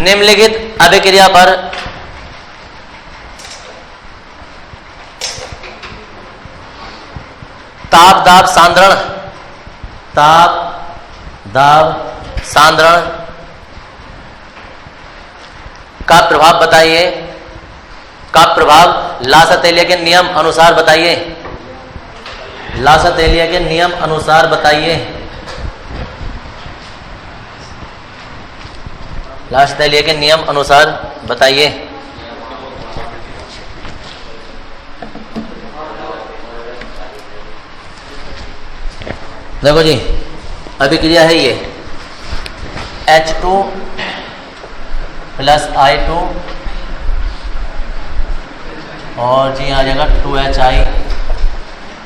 निम्नलिखित अभिक्रिया पर ताप दाब सांद्रण का प्रभाव बताइए, का प्रभाव लासतेलिया के नियम अनुसार बताइए, लासतेलिया के नियम अनुसार बताइए, लासतेलिया के नियम अनुसार बताइए। देखो जी अभिक्रिया है ये H2 प्लस I2 और जी आ जाएगा 2HI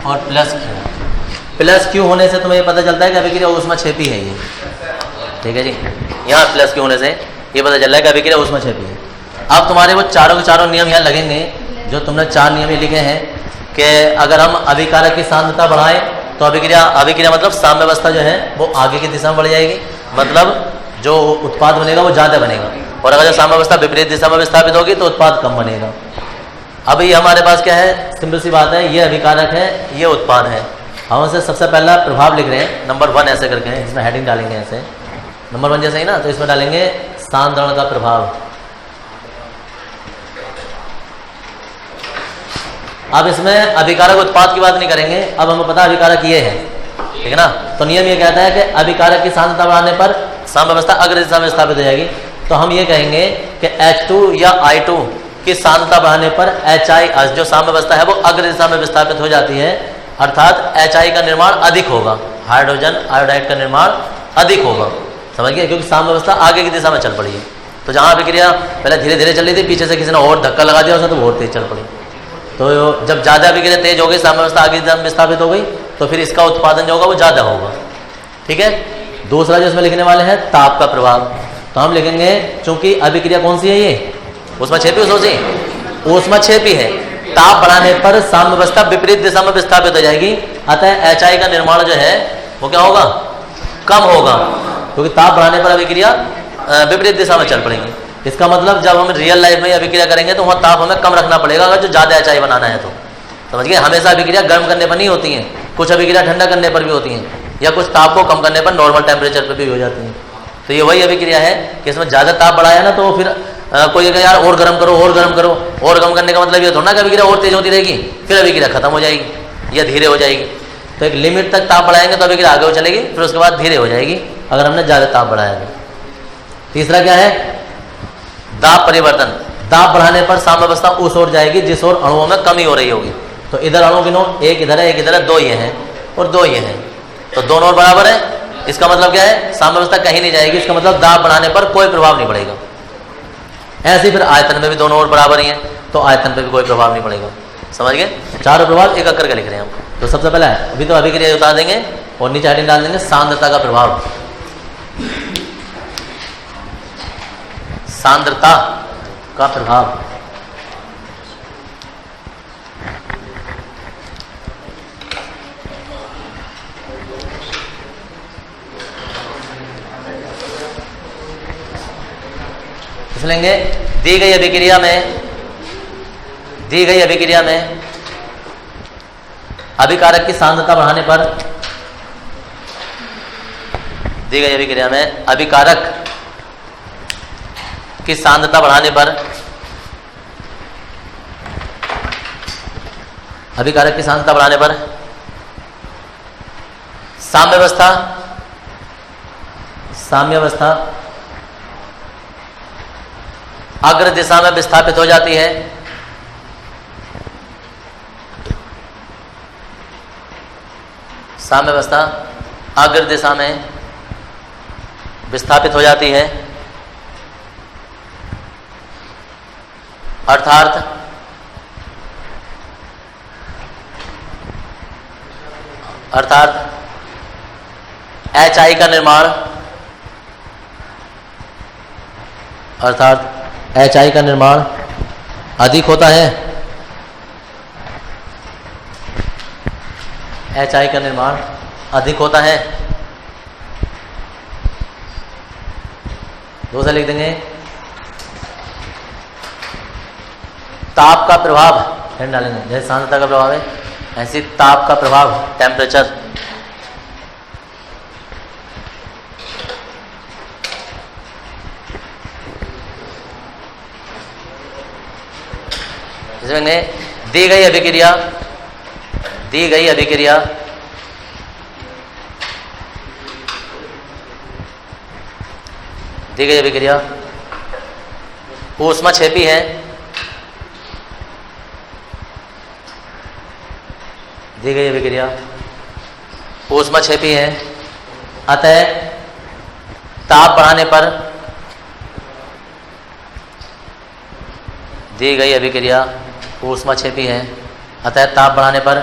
और प्लस Q होने से तुम्हें ये पता चलता है कि अभिक्रिया ऊष्माक्षेपी है ये, ठीक है जी। यहाँ प्लस Q होने से ये पता चल रहा है कि अभिक्रिया ऊष्माक्षेपी है। अब तुम्हारे वो चारों के चारों नियम यहाँ लगेंगे, जो तुमने 4 नियम लिखे हैं कि अगर हम अभिकारक की सांद्रता बढ़ाएं तो अभिक्रिया मतलब साम्यावस्था जो है वो आगे की दिशा में बढ़ जाएगी, मतलब जो उत्पाद बनेगा वो ज़्यादा बनेगा, और अगर जो साम्यावस्था विपरीत दिशा में विस्थापित होगी तो उत्पाद कम बनेगा। अभी हमारे पास क्या है, सिंपल सी बात है, ये अभिकारक है, ये उत्पाद है। हम उसे सबसे पहला प्रभाव लिख रहे हैं नंबर 1 ऐसे करके, इसमें हेडिंग डालेंगे ऐसे नंबर 1 जैसे ही ना, तो इसमें डालेंगे सांद्रण का प्रभाव। अब इसमें अभिकारक उत्पाद की बात नहीं करेंगे, अब हमें पता अभिकारक ये है, ठीक है ना। तो नियम ये कहता है कि अभिकारक की सांद्रता बढ़ाने पर साम्यावस्था अग्र दिशा में स्थापित हो जाएगी। तो हम ये कहेंगे कि H2 या I2 की सांद्रता बढ़ाने पर HI जो साम्यावस्था है वो अग्र दिशा में विस्थापित हो जाती है, अर्थात HI का निर्माण अधिक होगा, हाइड्रोजन आयोडाइड का निर्माण अधिक होगा, समझ गए, क्योंकि साम्यावस्था आगे की दिशा में चल पड़ी है। तो जहाँ अभिक्रिया पहले धीरे धीरे चल रही थी, पीछे से किसी ने और धक्का लगा दिया उसने, तो वो और तेज चल पड़ी। तो जब ज़्यादा अभिक्रिया तेज हो गई, साम्यावस्था आगे की दिशा में विस्थापित हो गई, तो फिर इसका उत्पादन जो होगा वो ज़्यादा होगा, ठीक है। दूसरा जो इसमें लिखने वाले हैं ताप का प्रभाव, तो हम लिखेंगे चूंकि अभिक्रिया कौन सी है ये ऊष्माक्षेपी, सोचिए ऊष्माक्षेपी है, ताप बढ़ाने पर साम्यावस्था विपरीत दिशा में विस्थापित हो जाएगी, अतः HI का निर्माण जो है वो क्या होगा, कम होगा, क्योंकि ताप बढ़ाने पर अभिक्रिया विपरीत दिशा में चल पड़ेगी। इसका मतलब जब हम रियल लाइफ में अभिक्रिया करेंगे तो वहाँ ताप हमें कम रखना पड़ेगा, अगर जो ज़्यादा HI बनाना है तो, समझ गए। हमेशा अभिक्रिया गर्म करने पर नहीं होती है, कुछ अभिक्रिया ठंडा करने पर भी होती हैं, या कुछ ताप को कम करने पर नॉर्मल टेम्परेचर पर भी हो जाती हैं। तो ये वही अभिक्रिया है कि इसमें ज़्यादा ताप बढ़ाया ना तो फिर कोई कहे यार और गर्म करो, और गर्म करो, और गर्म करने का मतलब ये थोड़ा ना कि अभिक्रिया और तेज होती रहेगी, फिर अभिक्रिया खत्म हो जाएगी या धीरे हो जाएगी। तो एक लिमिट तक ताप बढ़ाएंगे तो अभिक्रिया आगे हो चलेगी, फिर उसके बाद धीरे हो जाएगी अगर हमने ज़्यादा ताप बढ़ाया तो। तीसरा क्या है, दाब परिवर्तन, दाब बढ़ाने पर साम्यावस्था उस ओर जाएगी जिस ओर अणुओं में कमी हो रही होगी। तो इधर अणु गिनो, एक इधर है, एक इधर है, 2 ये हैं और 2 ये हैं, तो दोनों ओर बराबर है। इसका मतलब क्या है, साम्यावस्था कहीं नहीं जाएगी, इसका मतलब दाब बढ़ाने पर कोई प्रभाव नहीं पड़ेगा। ऐसे फिर आयतन में भी दोनों ओर बराबर ही हैं, तो आयतन पर भी कोई प्रभाव नहीं पड़ेगा, समझ गए। चारों प्रभाव एक करके लिख रहे हैं हम। तो सबसे पहला है, अभी तो अभिक्रिया उतार देंगे और नीचे हेडिंग डाल देंगे सांद्रता का प्रभाव, सांद्रता का प्रभाव। लेंगे दी गई अभिक्रिया में अभिकारक की सांद्रता बढ़ाने पर, दी गई अभिक्रिया में अभिकारक की सांद्रता बढ़ाने पर, अभिकारक की सांद्रता बढ़ाने पर साम्यावस्था अग्र दिशा में विस्थापित हो जाती है, साम्यावस्था अग्र दिशा में विस्थापित हो जाती है, अर्थात HI का निर्माण, अर्थात HI का निर्माण अधिक होता है, HI का निर्माण अधिक होता है। दूसरा लिख देंगे ताप का प्रभाव फिर डालेंगे, जैसे सांद्रता का प्रभाव है ऐसी ताप का प्रभाव, टेम्परेचर। इसमें दी गई अभिक्रिया ऊष्माक्षेपी है, दी गई अभिक्रिया ऊष्माक्षेपी है, अतः ताप बढ़ाने पर दी गई अभिक्रिया ऊष्माक्षेपी है, अतः ताप बढ़ाने पर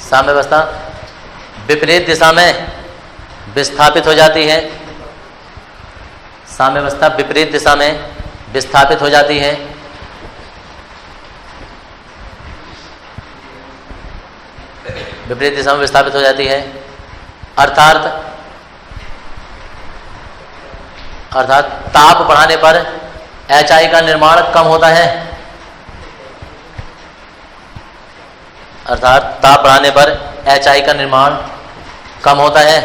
साम्यावस्था विपरीत दिशा में विस्थापित हो जाती है, साम्यावस्था विपरीत दिशा में विस्थापित हो जाती है, विपरीत दिशा में विस्थापित हो जाती है, अर्थात ताप बढ़ाने पर HI का निर्माण कम होता है, अर्थात ताप बढ़ाने पर HI का निर्माण कम होता है।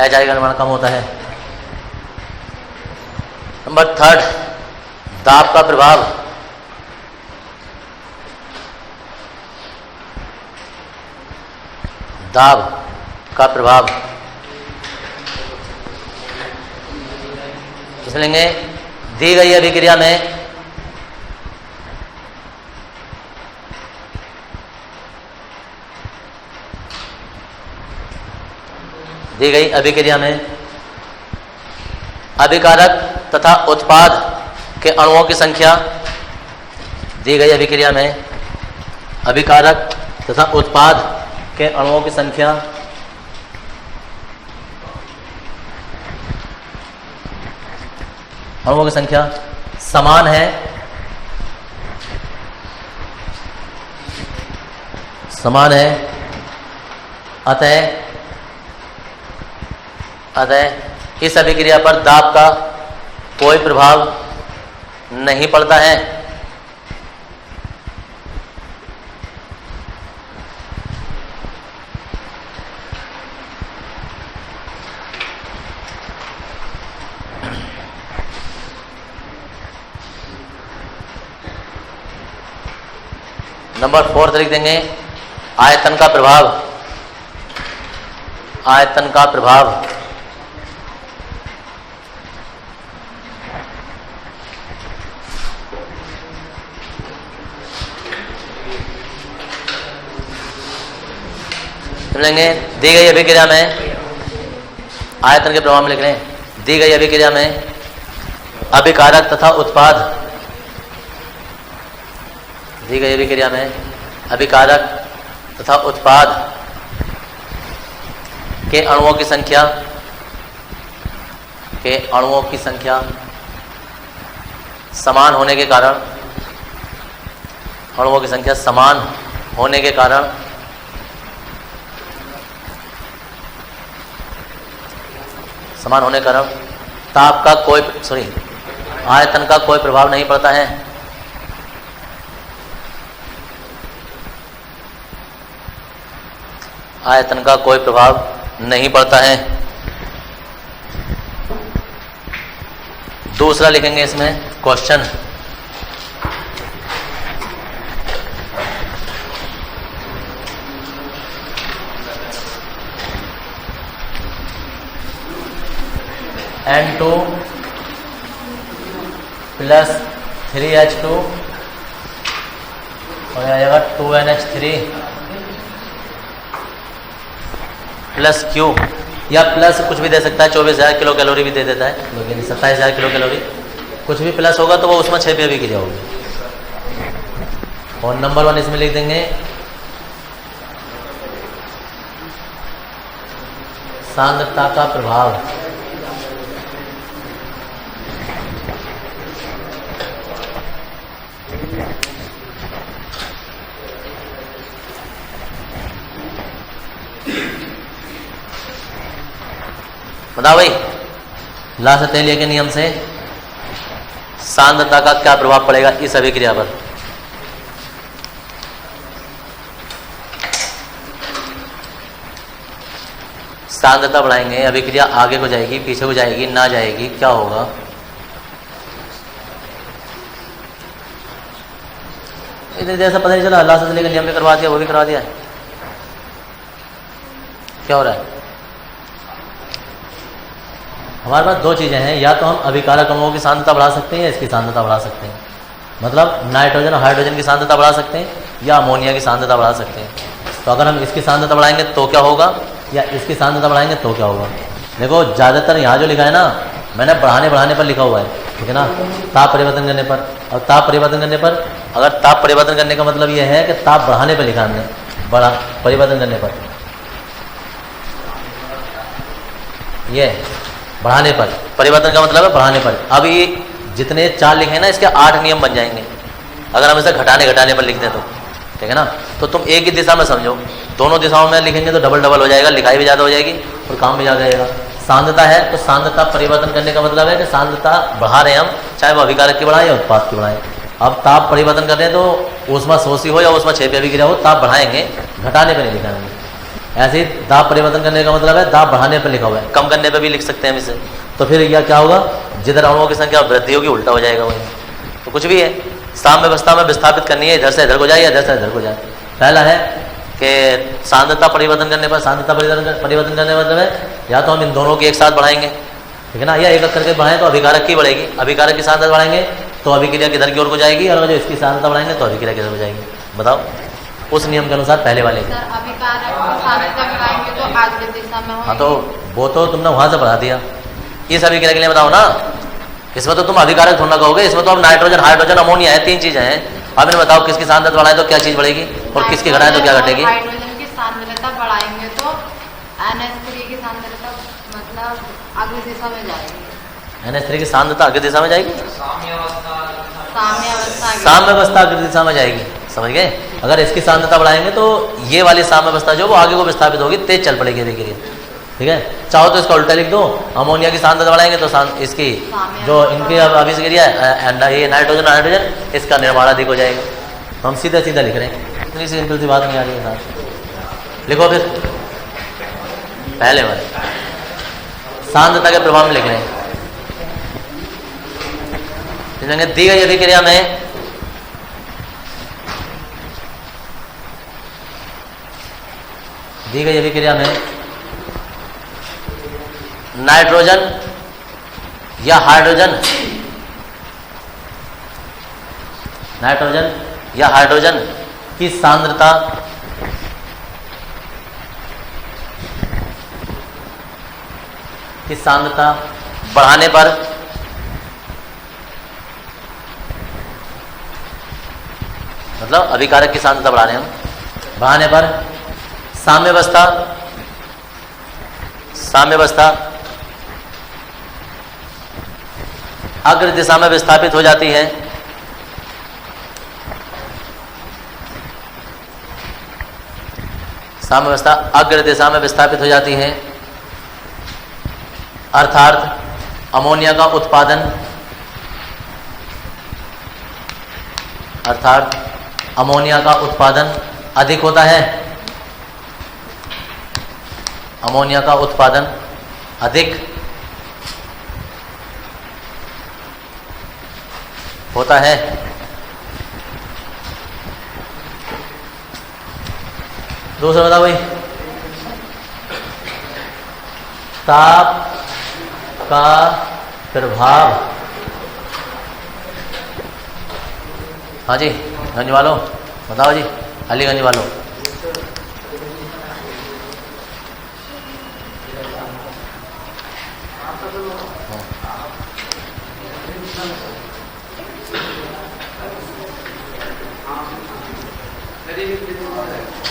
HI का निर्माण कम होता है। नंबर 3, दाब का प्रभाव। दाब का प्रभाव इसमें लेंगे दी गई अभिक्रिया में अभिकारक तथा उत्पाद के अणुओं की संख्या, दी गई अभिक्रिया में अभिकारक तथा उत्पाद के अणुओं की संख्या समान है, अतः इस अभिक्रिया पर दाब का कोई प्रभाव नहीं पड़ता है। नंबर 4 लिख देंगे आयतन का प्रभाव। आयतन का प्रभाव समझेंगे। दी गई अभिक्रिया में आयतन के प्रभाव में लिख रहे हैं, दी गई अभिक्रिया में अभिकारक तथा उत्पाद, दी गई अभिक्रिया में अभिकारक तथा उत्पाद के अणुओं की संख्या समान होने के कारण, अणुओं की संख्या समान होने के कारण ताप का आयतन का कोई प्रभाव नहीं पड़ता है। आयतन का कोई प्रभाव नहीं पड़ता है। दूसरा लिखेंगे इसमें क्वेश्चन। N2 प्लस 3H2 और आएगा 2NH3 प्लस Q, या प्लस कुछ भी दे सकता है, 24,000 किलो कैलोरी भी दे देता है, लेकिन 27,000 किलो कैलोरी कुछ भी प्लस होगा तो वो उसमें 6 पे भी गिरा होगी। और नंबर 1 इसमें लिख देंगे सांद्रता का प्रभाव। बताओ भाई, ला से तेलिया के नियम से सांद्रता का क्या प्रभाव पड़ेगा इस अभिक्रिया पर? सांद्रता बढ़ाएंगे, अभिक्रिया आगे को जाएगी, पीछे को जाएगी, ना जाएगी, क्या होगा? इतनी देर से पता नहीं चला, ला से तेलिया के नियम में करवा दिया, वो भी करवा दिया है। क्या हो रहा है? हमारे पास दो चीज़ें हैं, या तो हम अभिकारक अम्लों की सांद्रता बढ़ा सकते हैं या इसकी सांद्रता बढ़ा सकते हैं। मतलब नाइट्रोजन और हाइड्रोजन की सांद्रता बढ़ा सकते हैं या अमोनिया की सांद्रता बढ़ा सकते हैं। तो अगर हम इसकी सांद्रता बढ़ाएंगे तो क्या होगा, या इसकी सांद्रता बढ़ाएंगे तो क्या होगा? देखो ज़्यादातर यहाँ जो लिखा है ना, मैंने बढ़ाने पर लिखा हुआ है, ठीक है ना, ताप परिवर्तन करने पर। और ताप परिवर्तन करने पर, अगर ताप परिवर्तन करने का मतलब यह है कि ताप बढ़ाने पर लिखा हमने, बढ़ा परिवर्तन करने पर, ये बढ़ाने पर, परिवर्तन का मतलब है बढ़ाने पर। अब ये जितने 4 लिखे हैं ना, इसके 8 नियम बन जाएंगे अगर हम इसे घटाने पर लिख दें तो, ठीक है ना। तो तुम एक ही दिशा में समझो, दोनों दिशाओं में लिखेंगे तो डबल हो जाएगा, लिखाई भी ज़्यादा हो जाएगी और काम भी ज़्यादा जाएगा। सांद्रता है तो सांद्रता परिवर्तन करने का मतलब है कि सांद्रता बढ़ा रहे हैं हम, चाहे वो अभिकारक की बढ़ाएं या उत्पाद की बढ़ाएं। अब ताप परिवर्तन कर रहे हैं तो ऊष्मा शोषी हो या ऊष्मा क्षेपी अभिक्रिया हो, ताप बढ़ाएंगे, घटाने पर नहीं लिखाएंगे। ऐसे ही दाब परिवर्तन करने का मतलब है दाब बढ़ाने पर लिखा हुआ है, कम करने पर भी लिख सकते हैं हम इसे। तो फिर यह क्या होगा, जिधर अणुओं की संख्या वृद्धि होगी उल्टा हो जाएगा वही। तो कुछ भी है, साम्य अवस्था में विस्थापित करनी है, इधर से इधर को जाए या इधर से इधर को जाए। पहला है कि सांद्रता परिवर्तन करने पर, सांद्रता परिवर्तन करने का मतलब है या तो हम इन दोनों की एक साथ बढ़ाएंगे, ठीक है ना, या एक करके बढ़ाएं तो अभिकारक की बढ़ेगी, अभिकारक की सांद्रता बढ़ाएंगे तो अभिक्रिया किधर की ओर को जाएगी, और जो इसकी सांद्रता बढ़ाएंगे तो अभिक्रिया किधर को जाएगी। बताओ उस नियम के अनुसार पहले वाले। हाँ तो वो तो तुमने वहां से बढ़ा दिया, इस अभिक्रिया के लिए बताओ ना। इसमें तो तुम अभिकारक थोड़ा कहोगे, इसमें तो अब नाइट्रोजन, हाइड्रोजन, अमोनिया है, 3 चीजें हैं। अब इन्हें बताओ किसकी सांद्रता बढ़ाए तो क्या चीज बढ़ेगी और किसकी घटाए तो क्या घटेगी। हाइड्रोजन की सांद्रता बढ़ाएंगे तो NH3 की सांद्रता मतलब अगली दिशा में जाएगी। NH3 की सांद्रता अगली दिशा में जाएगी, साम्य अवस्था अगली दिशा में जाएगी, समझ गए। अगर इसकी सांद्रता बढ़ाएंगे तो ये वाली साम्य अवस्था जो वो आगे को विस्थापित होगी, तेज चल पड़ेगी अभिक्रिया, ठीक है। चाहो तो इसका उल्टा लिख दो, अमोनिया की सांद्रता बढ़ाएंगे तो इसकी जो इनकी अभिक्रिया है ये नाइट्रोजन हाइड्रोजन, इसका निर्माण अधिक हो जाएगा। तो हम सीधा सीधा लिख रहे हैं, इतनी सिंपल सी बात नहीं आ रही है साहब। लिखो फिर पहले वाले सांद्रता के प्रभाव में लिख रहे हैं। दी गई अभिक्रिया में नाइट्रोजन या हाइड्रोजन की सांद्रता बढ़ाने पर मतलब अभिकारक की सांद्रता बढ़ाने पर साम्य अवस्था अग्र दिशा में विस्थापित हो जाती है। साम्य अवस्था अग्र दिशा में विस्थापित हो जाती है, अर्थात अमोनिया का उत्पादन अधिक होता है। अमोनिया का उत्पादन अधिक होता है। दूसरा बताओ भाई, ताप का प्रभाव। हाँ जी गंज वालों बताओ जी, अलीगंज वालों।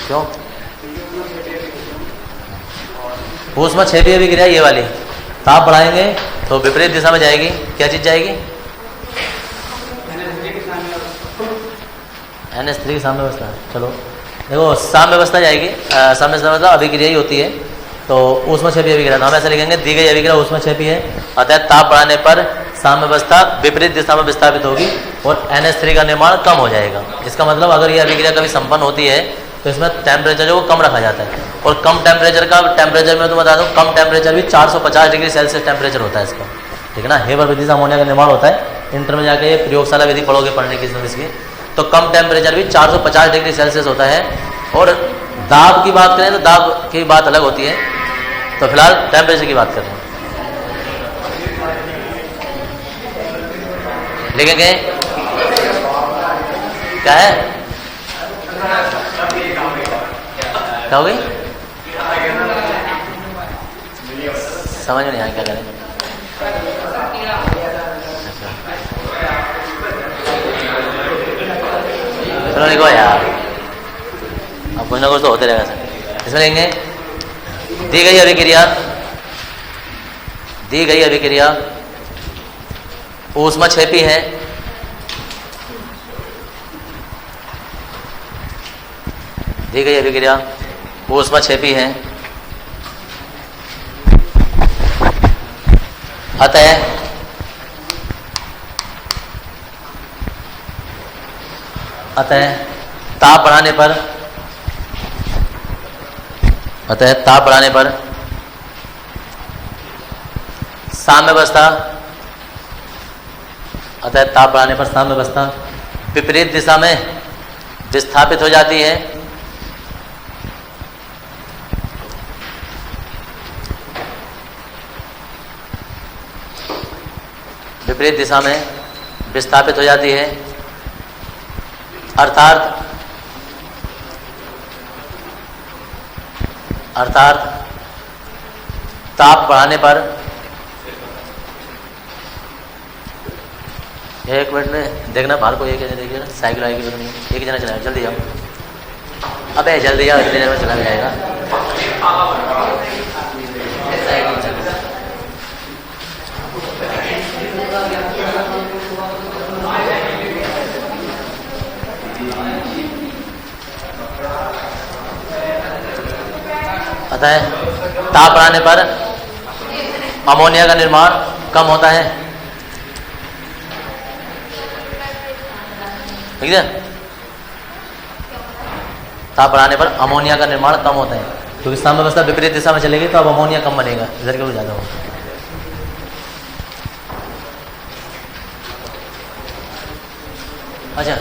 क्यों ऊष्मा क्षेपी अभिक्रिया ये वाली, ताप बढ़ाएंगे तो विपरीत दिशा में जाएगी, क्या चीज जाएगी, NH3 की साम्य अवस्था। चलो देखो साम व्यवस्था जाएगी, साम व्यवस्था मतलब अभिक्रिया ही होती है, तो ऊष्मक्षेपी अभिक्रिया, तो हम ऐसे लिखेंगे दी गई अभिक्रिया ऊष्मक्षेपी है, अतः ताप बढ़ाने पर साम व्यवस्था विपरीत दिशा में विस्थापित होगी और NH3 का निर्माण कम हो जाएगा। इसका मतलब अगर ये अभिक्रिया कभी संपन्न होती है तो इसमें टेम्परेचर जो कम रखा जाता है, और कम टेम्परेचर का टेम्परेचर में तो बता दूं, कम टेम्परेचर भी 450 डिग्री सेल्सियस टेम्परेचर होता है इसका, ठीक है ना। हेबर विधि से अमोनिया का निर्माण होता है, इंटर में जाके ये प्रयोगशाला विधि पढ़ोगे पढ़ने की इसकी, तो कम टेम्परेचर भी 450 डिग्री सेल्सियस होता है। और दाब की बात करें तो दाब की बात अलग होती है, तो फिलहाल टेम्परेचर की बात कर रहे हैं। लिखेंगे क्या है, क्या हो गई, समझ में नहीं आया क्या करें। चलो लिखो यार, अब कुछ ना कुछ तो होते रहेगा सर। इसमें लेंगे दी गई अभिक्रिया, दी गई अभिक्रिया ऊष्मक्षेपी है, दी गई अभिक्रिया ऊष्मक्षेपी है, अतः ताप बढ़ाने पर, अतः ताप बढ़ाने पर साम्य अवस्था, अतः ताप बढ़ाने पर साम्य अवस्था विपरीत दिशा में विस्थापित हो जाती है, विपरीत दिशा में विस्थापित हो जाती है, अर्थात ताप बढ़ाने पर, एक मिनट में देखना बाहर को, एक देखिए ना, साइकिल आएगी तो नहीं, एक ही जना चलाएगा, जल्दी जाओ, अबे जल्दी जाओ, इतनी देर में चला जाएगा। अतः ताप बढ़ाने पर अमोनिया का निर्माण कम होता है, ठीक है। ताप बढ़ाने पर अमोनिया का निर्माण कम होता है, क्योंकि साम्य अवस्था विपरीत दिशा में चलेगी तो अब अमोनिया कम बनेगा, इधर के ज्यादा होगा। अच्छा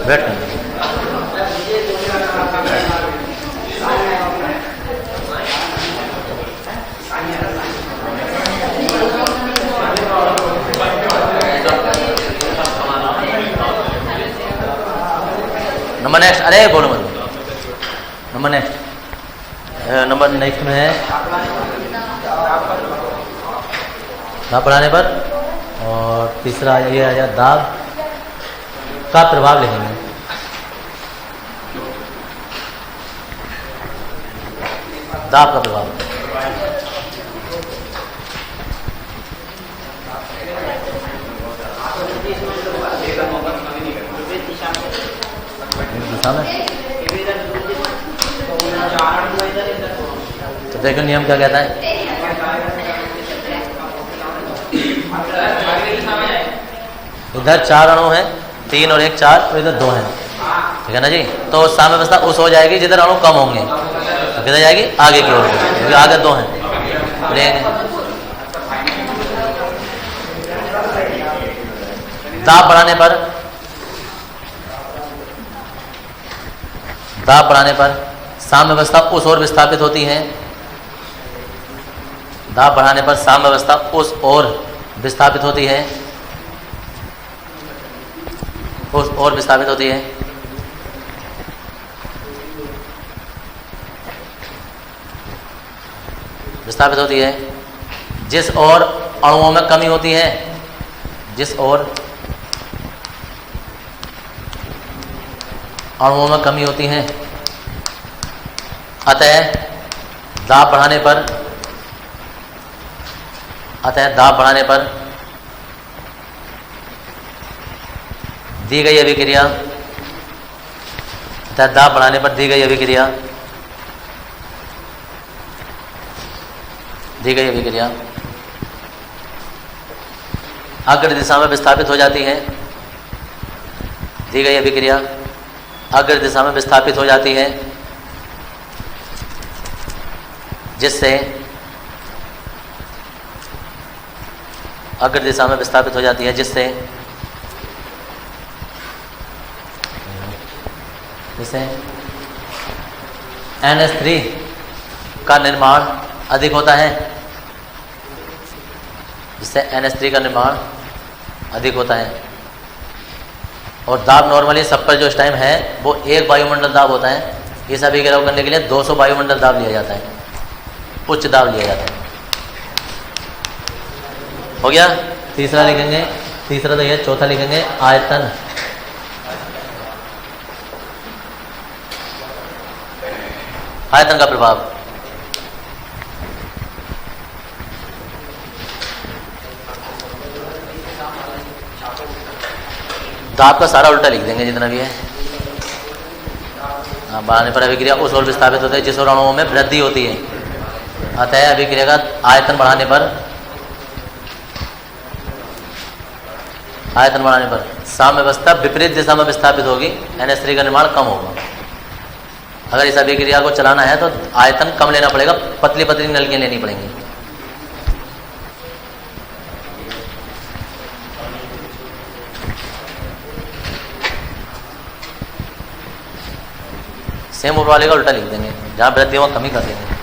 वेट कर, नंबर नेक्स्ट, अरे बोलो मत, नंबर नेक्स्ट, नंबर नेक्स्ट में है दाब बढ़ाने पर, और तीसरा ये आ जाए दाब का प्रभाव लिखेंगे। दाब का प्रभाव, दिशा में, तो देखो नियम क्या कहता है, इधर 4 अणु हैं, 3 और 1 4, और इधर 2 हैं, ठीक है ना जी। तो साम्य अवस्था उस हो जाएगी जिधर अणु कम होंगे, तो किधर जाएगी, आगे की ओर, क्योंकि आगे 2 हैं, लेंगे। दाब बढ़ाने पर, दाब बढ़ाने पर साम्य अवस्था उस ओर विस्थापित होती है, दाब बढ़ाने पर साम्य अवस्था उस ओर विस्थापित होती है, उस ओर विस्थापित होती है, विस्थापित होती है, जिस ओर अणुओं में कमी होती है, जिस ओर अणुओं में कमी होती है, अतः दाब बढ़ाने पर अतः दाब बढ़ाने पर दी गई अभिक्रिया, अतः दाब बढ़ाने पर दी गई अभिक्रिया अग्र दिशा में विस्थापित हो जाती है। दी गई अभिक्रिया अग्र दिशा में विस्थापित हो जाती है, जिससे अग्र दिशा में विस्थापित हो जाती है, जिससे NH3 का निर्माण अधिक होता है, जिससे NH3 का निर्माण अधिक होता है। और दाब नॉर्मली सब पर जो इस टाइम है वो 1 वायुमंडल दाब होता है। इस अभिक्रिया करने के लिए 200 वायुमंडल दाब लिया जाता है, उच्च दाब लिया जाता है। हो गया। तीसरा लिखेंगे, तीसरा तो ये, चौथा लिखेंगे आयतन। आयतन का प्रभाव। दाब का सारा उल्टा लिख देंगे जितना भी है। बढ़ाने पर अभिक्रिया उस ओर विस्थापित होता है जिस ओर अणुओं में वृद्धि होती है। अतः अभिक्रिया का आयतन बढ़ाने पर साम्यावस्था विपरीत दिशा में विस्थापित होगी, NH3 का निर्माण कम होगा। अगर इस अभिक्रिया को चलाना है तो आयतन कम लेना पड़ेगा, पतली पतली नलियां लेनी पड़ेंगी। सेम ऊपर वाले का उल्टा लिख देंगे, जहां वृद्धि वहां कमी कर देंगे।